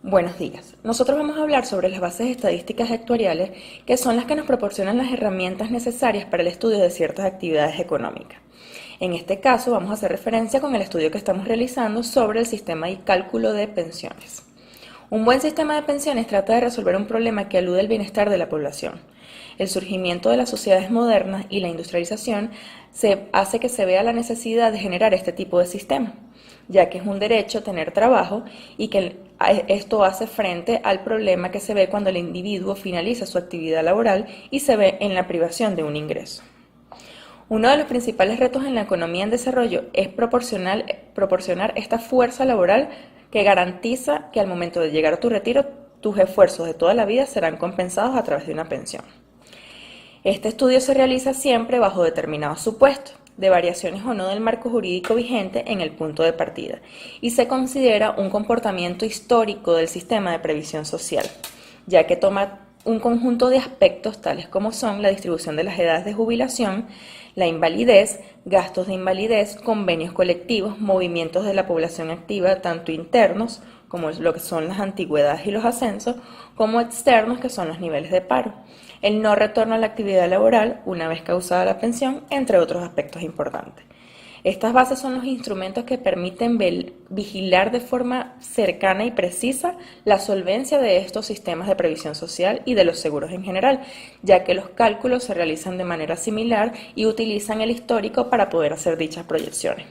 Buenos días. Nosotros vamos a hablar sobre las bases estadísticas actuariales, que son las que nos proporcionan las herramientas necesarias para el estudio de ciertas actividades económicas. En este caso vamos a hacer referencia con el estudio que estamos realizando sobre el sistema y cálculo de pensiones. Un buen sistema de pensiones trata de resolver un problema que alude al bienestar de la población. El surgimiento de las sociedades modernas y la industrialización hace que se vea la necesidad de generar este tipo de sistema, ya que es un derecho tener trabajo y que esto hace frente al problema que se ve cuando el individuo finaliza su actividad laboral y se ve en la privación de un ingreso. Uno de los principales retos en la economía en desarrollo es proporcionar esta fuerza laboral que garantiza que al momento de llegar a tu retiro, tus esfuerzos de toda la vida serán compensados a través de una pensión. Este estudio se realiza siempre bajo determinados supuestos, de variaciones o no del marco jurídico vigente en el punto de partida, y se considera un comportamiento histórico del sistema de previsión social, ya que toma un conjunto de aspectos tales como son la distribución de las edades de jubilación, la invalidez, gastos de invalidez, convenios colectivos, movimientos de la población activa, tanto internos, como lo que son las antigüedades y los ascensos, como externos, que son los niveles de paro, el no retorno a la actividad laboral una vez causada la pensión, entre otros aspectos importantes. Estas bases son los instrumentos que permiten vigilar de forma cercana y precisa la solvencia de estos sistemas de previsión social y de los seguros en general, ya que los cálculos se realizan de manera similar y utilizan el histórico para poder hacer dichas proyecciones.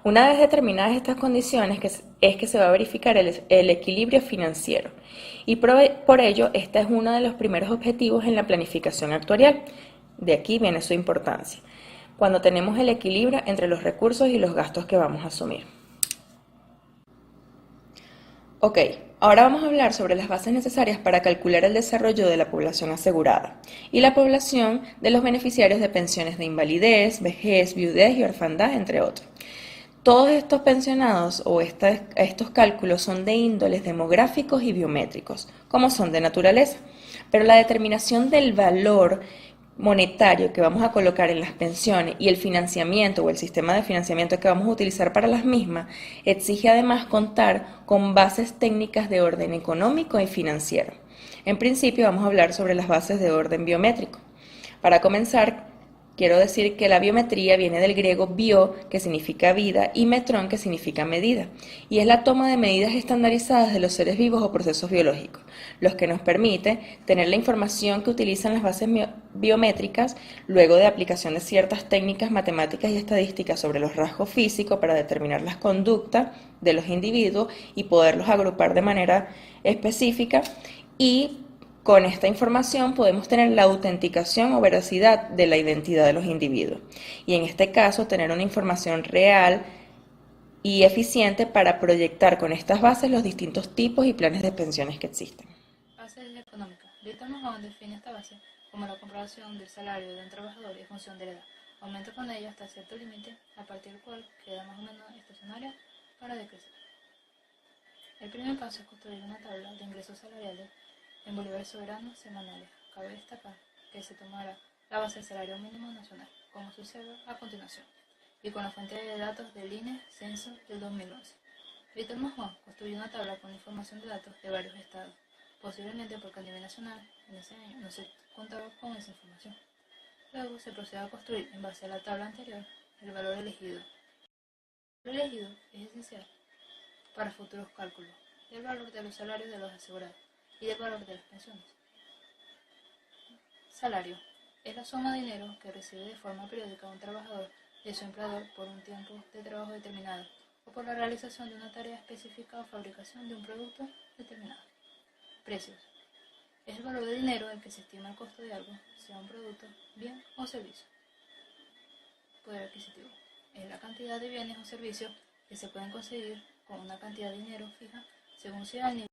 Una vez determinadas estas condiciones es que se va a verificar el equilibrio financiero y por ello este es uno de los primeros objetivos en la planificación actuarial. De aquí viene su importancia, cuando tenemos el equilibrio entre los recursos y los gastos que vamos a asumir. Ok, ahora vamos a hablar sobre las bases necesarias para calcular el desarrollo de la población asegurada y la población de los beneficiarios de pensiones de invalidez, vejez, viudez y orfandad, entre otros. Todos estos pensionados o estos cálculos son de índoles demográficos y biométricos, como son de naturaleza, pero la determinación del valor monetario que vamos a colocar en las pensiones y el financiamiento o el sistema de financiamiento que vamos a utilizar para las mismas exige además contar con bases técnicas de orden económico y financiero. En principio vamos a hablar sobre las bases de orden biométrico. Para comenzar, quiero decir que la biometría viene del griego bio, que significa vida, y metrón, que significa medida, y es la toma de medidas estandarizadas de los seres vivos o procesos biológicos, los que nos permite tener la información que utilizan las bases biométricas luego de aplicación de ciertas técnicas matemáticas y estadísticas sobre los rasgos físicos para determinar las conductas de los individuos y poderlos agrupar de manera específica, y con esta información podemos tener la autenticación o veracidad de la identidad de los individuos y en este caso tener una información real y eficiente para proyectar con estas bases los distintos tipos y planes de pensiones que existen. Bases económicas. Víctor Mojón define esta base como la comprobación del salario de un trabajador en función de la edad. Aumenta con ello hasta cierto límite, a partir del cual queda más o menos estacionaria para decrecer. El primer paso es construir una tabla de ingresos salariales en bolívares soberanos semanales. Cabe destacar que se tomará la base del salario mínimo nacional, como se observa a continuación, y con la fuente de datos del INE Censo del 2011. Víctor Mojón construyó una tabla con información de datos de varios estados, posiblemente porque a nivel nacional en ese año no se contaba con esa información. Luego se procede a construir, en base a la tabla anterior, el valor elegido. El valor elegido es esencial para futuros cálculos del valor de los salarios de los asegurados y del valor de las pensiones. Salario es la suma de dinero que recibe de forma periódica un trabajador de su empleador por un tiempo de trabajo determinado o por la realización de una tarea específica o fabricación de un producto determinado. Precios es el valor de dinero en que se estima el costo de algo, sea un producto, bien o servicio. Poder adquisitivo es la cantidad de bienes o servicios que se pueden conseguir con una cantidad de dinero fija según sea el nivel.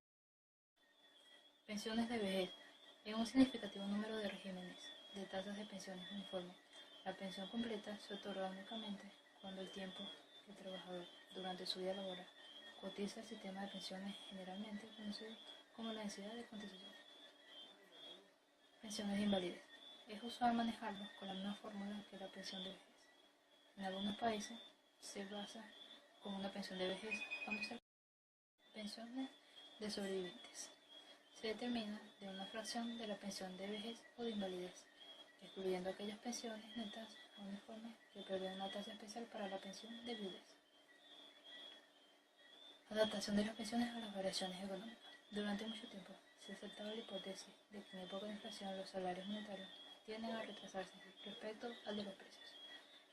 Pensiones de vejez en un significativo número de regímenes de tasas de pensiones uniformes. La pensión completa se otorga únicamente cuando el tiempo que el trabajador durante su vida laboral cotiza el sistema de pensiones generalmente conocido como la densidad de cotización. Pensiones de invalidez. Es usual manejarlo con la misma fórmula que la pensión de vejez. En algunos países se basa con una pensión de vejez cuando se pensiones de sobrevivientes. Se determina de una fracción de la pensión de vejez o de invalidez, excluyendo aquellas pensiones netas o uniformes que prevén una tasa especial para la pensión de viudez. Adaptación de las pensiones a las variaciones económicas. Durante mucho tiempo se aceptaba la hipótesis de que en época de inflación los salarios monetarios tienden a retrasarse respecto al de los precios.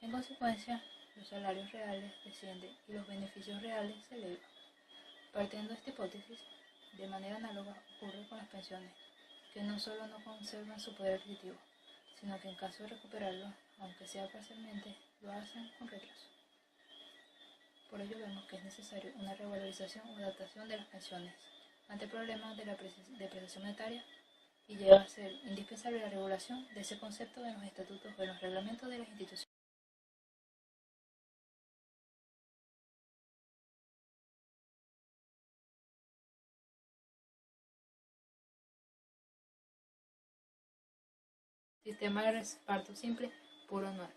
En consecuencia, los salarios reales descienden y los beneficios reales se elevan. Partiendo de esta hipótesis, de manera análoga ocurre con las pensiones, que no solo no conservan su poder adquisitivo, sino que en caso de recuperarlo, aunque sea parcialmente, lo hacen con retraso. Por ello vemos que es necesario una revalorización o adaptación de las pensiones ante problemas de la depreciación monetaria y lleva a ser indispensable la regulación de ese concepto en los estatutos o en los reglamentos de las instituciones. Sistema de reparto simple puro anual.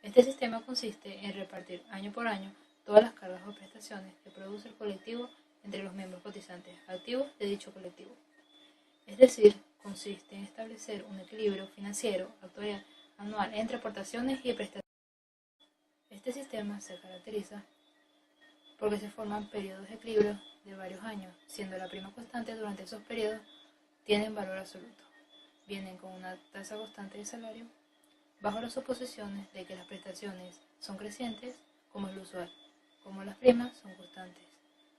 Este sistema consiste en repartir año por año todas las cargas o prestaciones que produce el colectivo entre los miembros cotizantes activos de dicho colectivo. Es decir, consiste en establecer un equilibrio financiero actuarial anual entre aportaciones y prestaciones. Este sistema se caracteriza porque se forman periodos de equilibrio de varios años, siendo la prima constante durante esos periodos tienen valor absoluto. Vienen con una tasa constante de salario, bajo las suposiciones de que las prestaciones son crecientes, como es lo usual, como las primas son constantes.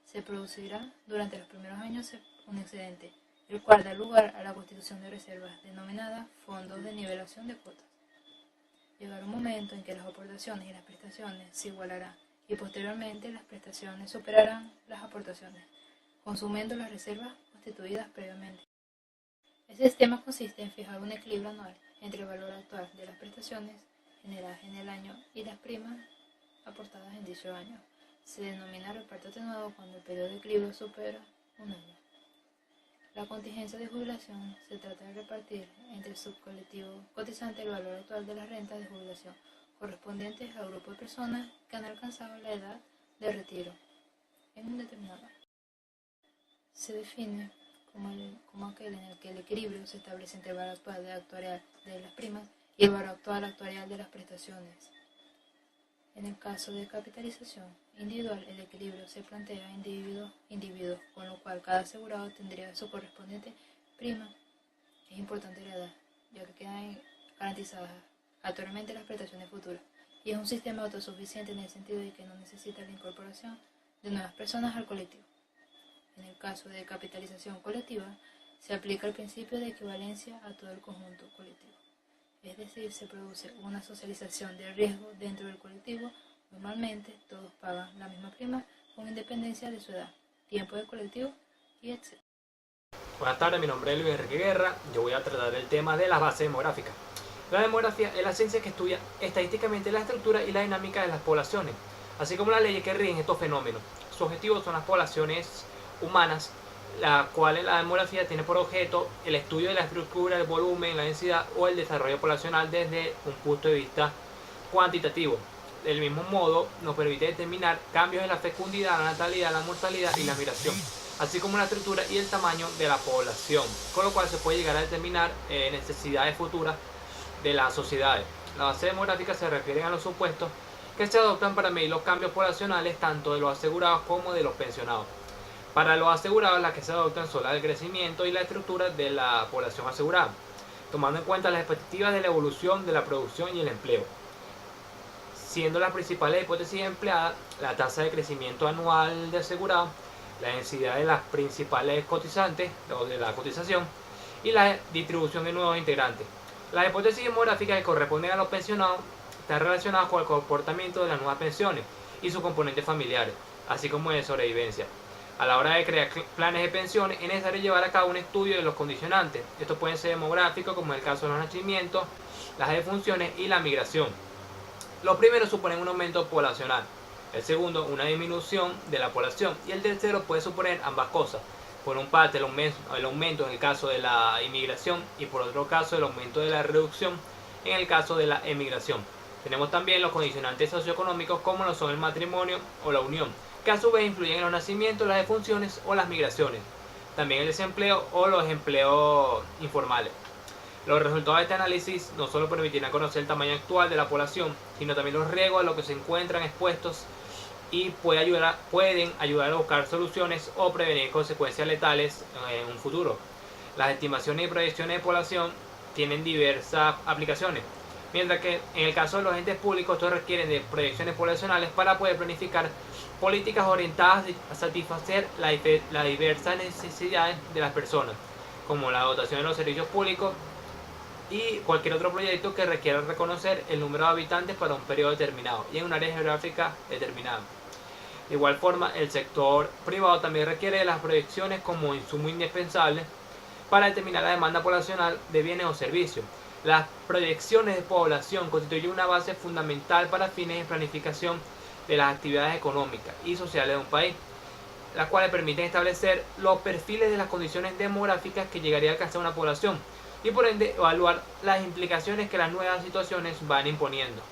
Se producirá durante los primeros años un excedente, el cual da lugar a la constitución de reservas denominadas fondos de nivelación de cuotas. Llegará un momento en que las aportaciones y las prestaciones se igualarán y posteriormente las prestaciones superarán las aportaciones, consumiendo las reservas constituidas previamente. Este sistema consiste en fijar un equilibrio anual entre el valor actual de las prestaciones generadas en el año y las primas aportadas en dicho año. Se denomina reparto atenuado cuando el periodo de equilibrio supera un año. La contingencia de jubilación se trata de repartir entre el subcolectivo cotizante el valor actual de las rentas de jubilación correspondientes al grupo de personas que han alcanzado la edad de retiro en un determinado año. Se define como aquel en el que el equilibrio se establece entre el valor actual actuarial de las primas y el valor actual actuarial de las prestaciones. En el caso de capitalización individual, el equilibrio se plantea individuo, con lo cual cada asegurado tendría su correspondiente prima. Es importante la edad, ya que quedan garantizadas actualmente las prestaciones futuras, y es un sistema autosuficiente en el sentido de que no necesita la incorporación de nuevas personas al colectivo. En el caso de capitalización colectiva, se aplica el principio de equivalencia a todo el conjunto colectivo. Es decir, se produce una socialización de riesgo dentro del colectivo. Normalmente, todos pagan la misma prima con independencia de su edad, tiempo de colectivo y etc. Buenas tardes, mi nombre es Luis Enrique Guerra. Yo voy a tratar el tema de las bases demográficas. La demografía es la ciencia que estudia estadísticamente la estructura y la dinámica de las poblaciones, así como las leyes que rigen estos fenómenos. Su objetivo son las poblaciones humanas, la cual la demografía tiene por objeto el estudio de la estructura, el volumen, la densidad o el desarrollo poblacional desde un punto de vista cuantitativo. Del mismo modo, nos permite determinar cambios en la fecundidad, la natalidad, la mortalidad y la migración, así como la estructura y el tamaño de la población, con lo cual se puede llegar a determinar necesidades futuras de las sociedades. Las bases demográficas se refieren a los supuestos que se adoptan para medir los cambios poblacionales tanto de los asegurados como de los pensionados. Para los asegurados, las que se adoptan son las del crecimiento y la estructura de la población asegurada, tomando en cuenta las expectativas de la evolución de la producción y el empleo, siendo las principales hipótesis empleadas la tasa de crecimiento anual de asegurado, la densidad de las principales cotizantes o de la cotización y la distribución de nuevos integrantes. Las hipótesis demográficas que corresponden a los pensionados están relacionadas con el comportamiento de las nuevas pensiones y sus componentes familiares, así como de sobrevivencia. A la hora de crear planes de pensiones es necesario llevar a cabo un estudio de los condicionantes. Estos pueden ser demográficos, como en el caso de los nacimientos, las defunciones y la migración. Los primeros suponen un aumento poblacional, el segundo una disminución de la población y el tercero puede suponer ambas cosas. Por un parte el aumento en el caso de la inmigración y por otro caso el aumento de la reducción en el caso de la emigración. Tenemos también los condicionantes socioeconómicos como lo son el matrimonio o la unión, que a su vez influyen en los nacimientos, las defunciones o las migraciones. También el desempleo o los empleos informales. Los resultados de este análisis no solo permitirán conocer el tamaño actual de la población, sino también los riesgos a los que se encuentran expuestos y pueden ayudar a buscar soluciones o prevenir consecuencias letales en un futuro. Las estimaciones y proyecciones de población tienen diversas aplicaciones, mientras que en el caso de los entes públicos estos requieren de proyecciones poblacionales para poder planificar políticas orientadas a satisfacer las diversas necesidades de las personas, como la dotación de los servicios públicos y cualquier otro proyecto que requiera reconocer el número de habitantes para un periodo determinado y en un área geográfica determinada. De igual forma, el sector privado también requiere de las proyecciones como insumo indispensable para determinar la demanda poblacional de bienes o servicios. Las proyecciones de población constituyen una base fundamental para fines de planificación de las actividades económicas y sociales de un país, las cuales permiten establecer los perfiles de las condiciones demográficas que llegaría a alcanzar una población y por ende evaluar las implicaciones que las nuevas situaciones van imponiendo.